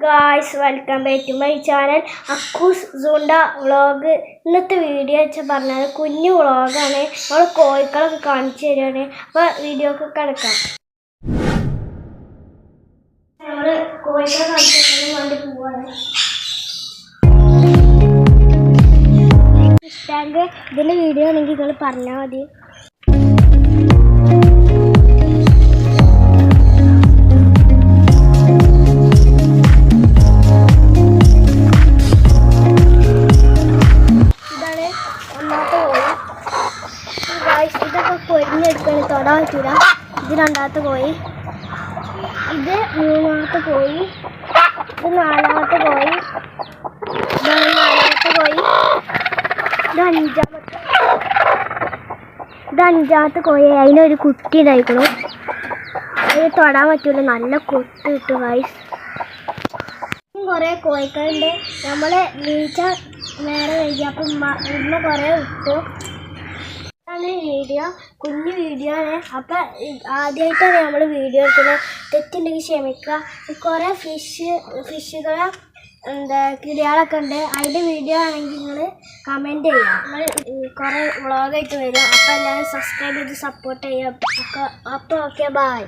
Guys, welcome back to my channel Akkus Zunda vlog. ഇന്നത്തെ video വെച്ചാൽ പറഞ്ഞാൽ കുഞ്ഞു വ്ളോഗാണ്. നമ്മൾ കോഴികളൊക്കെ കാണിച്ചു തരികയാണ്. അപ്പോൾ വീഡിയോ ഒക്കെ കിടക്കാം. നമ്മൾ കോഴികളെ കാണിച്ചു തരാൻ വേണ്ടി പോവാണ്. ഇഷ്ടമെങ്കിൽ ഇതിൻ്റെ വീഡിയോ ആണെങ്കിൽ നിങ്ങൾ പറഞ്ഞാൽ മതി. ഇതൊക്കെ പൊരിഞ്ഞെടുക്കാൻ തൊടാൻ പറ്റൂല. ഇത് രണ്ടാമത്തെ കോഴി, ഇത് മൂന്നാമത്തെ കോഴി, ഇത് നാലാമത്തെ കോഴി, ഇതാണ് നാലാമത്തെ കോഴി, ഇത് അഞ്ചാമത്തെ കോഴി. അതിനൊരു കുട്ടി ഉണ്ടായിക്കണു. അത് തൊടാൻ പറ്റൂല, നല്ല കൊത്ത് കിട്ടും ഗൈസ്. കുറേ കോഴികളുണ്ട്. നമ്മൾ വീഴ്ച നേരെ വൈകി അപ്പം ഇന്ന് കുറേ ഇട്ടു. വീഡിയോ കുഞ്ഞു വീഡിയോ ആണ്. അപ്പം ആദ്യമായിട്ടാണ് നമ്മൾ വീഡിയോ എടുക്കുന്നത്. തെറ്റുണ്ടെങ്കിൽ ക്ഷമിക്കുക. കുറേ ഫിഷുകളെ കിളികളൊക്കെ ഉണ്ട്. അതിൻ്റെ വീഡിയോ ആണെങ്കിൽ നിങ്ങൾ കമൻറ്റ് ചെയ്യുക. നമ്മൾ കുറേ വ്ളോഗായിട്ട് വരും. അപ്പോൾ എല്ലാവരും സബ്സ്ക്രൈബ് ചെയ്ത് സപ്പോർട്ട് ചെയ്യുക. അപ്പോൾ ഓക്കെ, ബൈ.